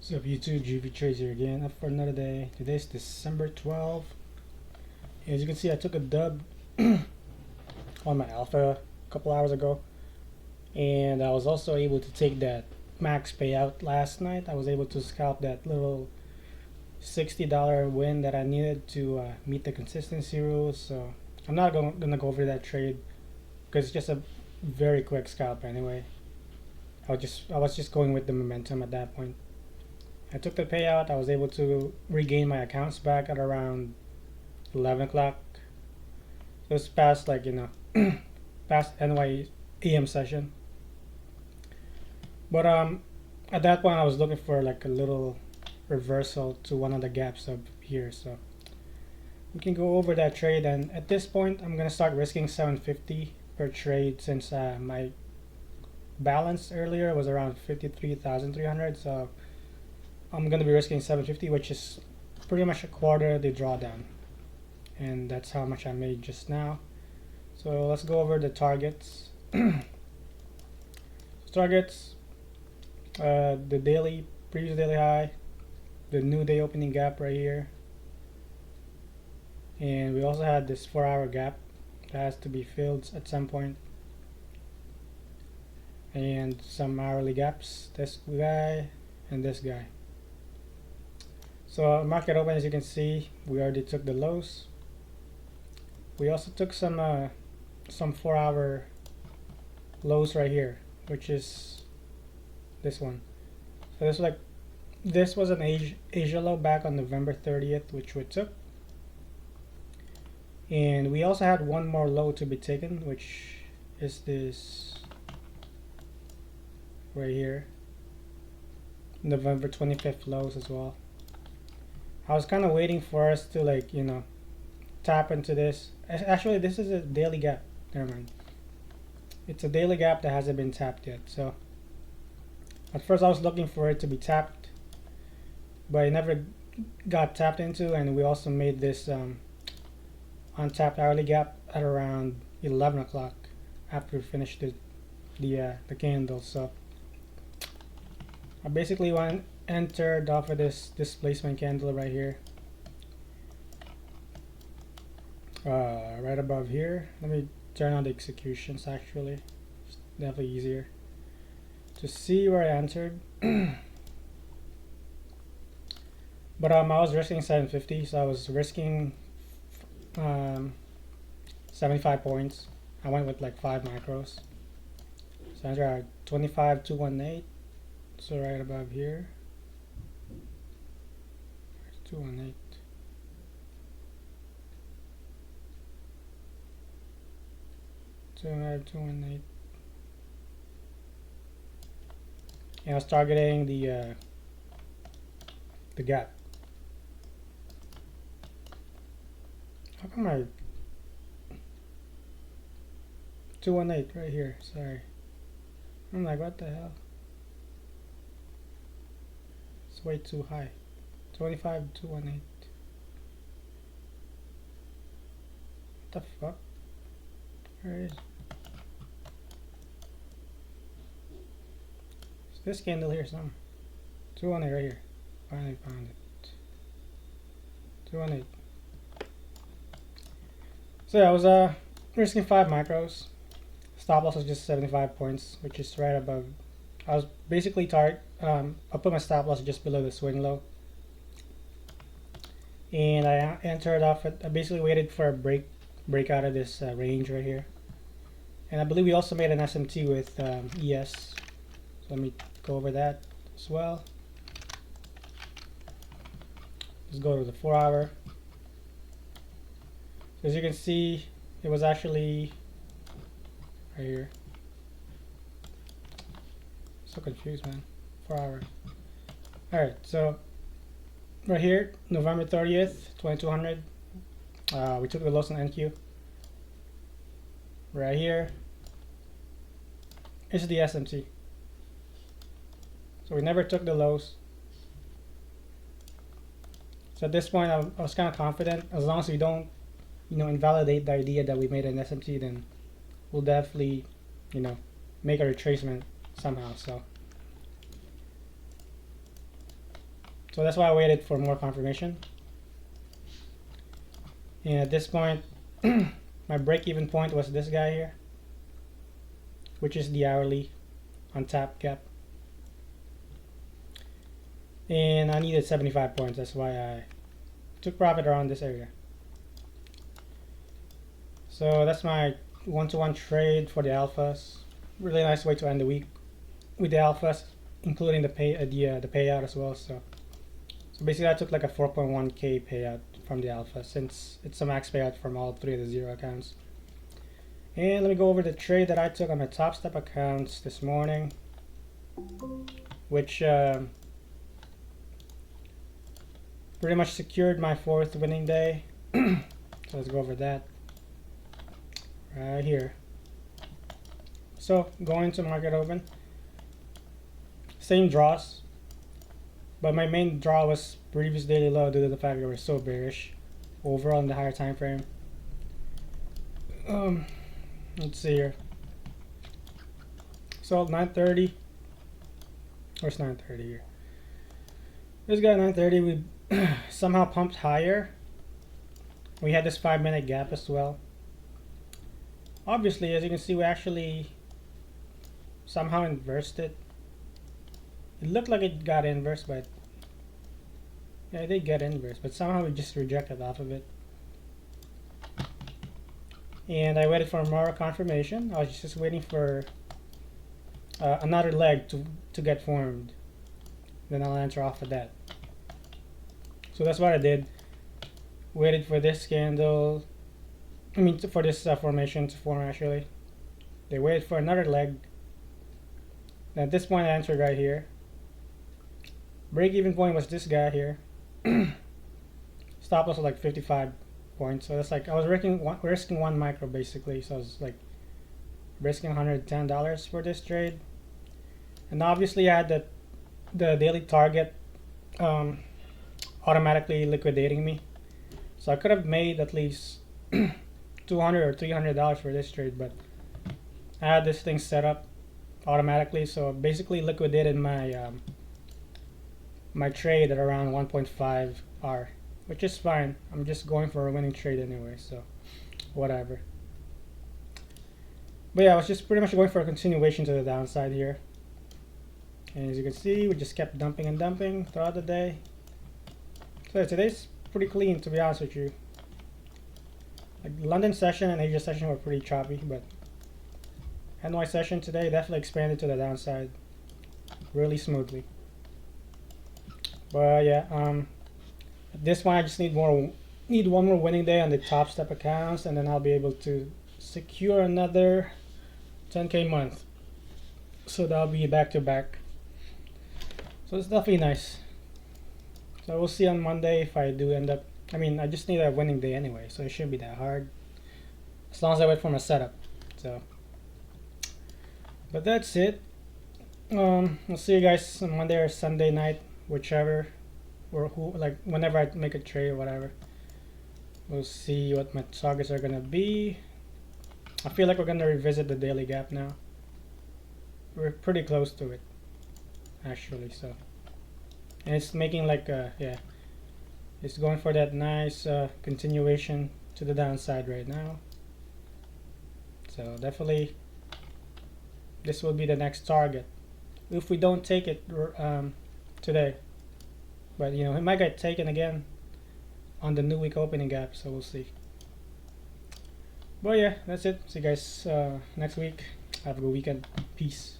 What's up YouTube, GV Trades here again, up for another day. Today's December 12th. As you can see, I took a dub on my alpha a couple hours ago. And I was also able to take that max payout last night. I was able to scalp that little $60 win that I needed to meet the consistency rules. So I'm not gonna go over that trade because it's just a very quick scalp anyway. I was just going with the momentum at that point. I took the payout. I was able to regain my accounts back at around 11 o'clock. So it's past past NYAM session. But at that point I was looking for like a little reversal to one of the gaps up here. So we can go over that trade, and at this point I'm gonna start risking 750 per trade since my balance earlier was around 53,300. So I'm going to be risking 750, which is pretty much a quarter of the drawdown, and that's how much I made just now. So let's go over the targets. Targets, the previous daily high, the new day opening gap right here, and we also had this 4-hour gap that has to be filled at some point, and some hourly gaps, this guy and this guy. So market open, as you can see, we already took the lows. We also took some 4-hour lows right here, which is this one. So this was an Asia low back on November 30th, which we took. And we also had one more low to be taken, which is this right here, November 25th lows as well. I was kind of waiting for us to tap into this. Actually, this is a daily gap. Never mind. It's a daily gap that hasn't been tapped yet. So at first I was looking for it to be tapped, but it never got tapped into, and we also made this untapped hourly gap at around 11 o'clock after we finished the candle. So I basically entered off of this displacement candle right here, right above here. Let me turn on the executions. Actually, it's definitely easier to see where I entered. But I was risking 750, so I was risking 75 points. I went with like 5 macros, so I entered at 25,218, so right above here. 218. And I was targeting the gap. How come I 218 right here? Sorry. I'm like, what the hell? It's way too high. 25,218. What the fuck? Where is this candle here? Some 218 right here. Finally found it. 218. So yeah, I was risking 5 macros. Stop loss was just 75 points, which is right above. I was basically I put my stop loss just below the swing low. And I entered off at, I basically waited for a break out of this range right here. And I believe we also made an SMT with ES. So let me go over that as well. Let's go to the 4-hour. So as you can see, it was actually right here. So confused, man. 4-hour. Alright, so right here, November 30th, 2200. We took the lows on NQ. Right here is the SMT. So we never took the lows. So at this point, I was kind of confident. As long as we don't, invalidate the idea that we made an SMT, then we'll definitely, make a retracement somehow. So So that's why I waited for more confirmation. And at this point, my break-even point was this guy here, which is the hourly on tap gap. And I needed 75 points. That's why I took profit around this area. So that's my one-to-one trade for the alphas. Really nice way to end the week with the alphas, including the payout as well. So basically I took like a 4.1k payout from the alpha, since it's a max payout from all 3 of the 0 accounts. And let me go over the trade that I took on my topstep accounts this morning, which pretty much secured my 4th winning day. So let's go over that right here. So going to market open, same draws, but my main draw was previous daily low due to the fact that we're so bearish overall in the higher time frame. Let's see here. So 9:30, where's 9:30 here? This guy 9:30, we somehow pumped higher. We had this 5-minute gap as well. Obviously, as you can see, we actually somehow inversed it. It looked like it got inverse, but yeah, it did get inverse, but somehow we just rejected off of it. And I waited for more confirmation. I was just waiting for another leg to get formed. Then I'll enter off of that. So that's what I did. Waited for this candle. I mean, for this formation to form actually. They waited for another leg. And at this point, I entered right here. Break-even point was this guy here. Stop loss was like 55 points. So that's like I was risking 1 micro basically. So I was like risking $110 for this trade. And obviously, I had the daily target automatically liquidating me. So I could have made at least $200 or $300 for this trade, but I had this thing set up automatically, so basically liquidated my my trade at around 1.5 R, which is fine. I'm just going for a winning trade anyway, so whatever. But yeah, I was just pretty much going for a continuation to the downside here. And as you can see, we just kept dumping and dumping throughout the day. So today's pretty clean, to be honest with you. Like London session and Asia session were pretty choppy, but NY session today definitely expanded to the downside really smoothly. But yeah, at this one I just need one more winning day on the topstep accounts, and then I'll be able to secure another 10k month. So that'll be back to back. So it's definitely nice. So we'll see on Monday if I do end up. I mean, I just need a winning day anyway, so it shouldn't be that hard as long as I wait for my setup. So, but that's it. I'll see you guys on Monday or Sunday night, whichever, or like whenever I make a trade or whatever. We'll see what my targets are gonna be. I feel like we're gonna revisit the daily gap now. We're pretty close to it, actually. So, and it's making like yeah, it's going for that nice continuation to the downside right now. So definitely, this will be the next target if we don't take it today. But you know, it might get taken again on the new week opening gap, so we'll see. But yeah, that's it. See you guys next week. Have a good weekend. Peace.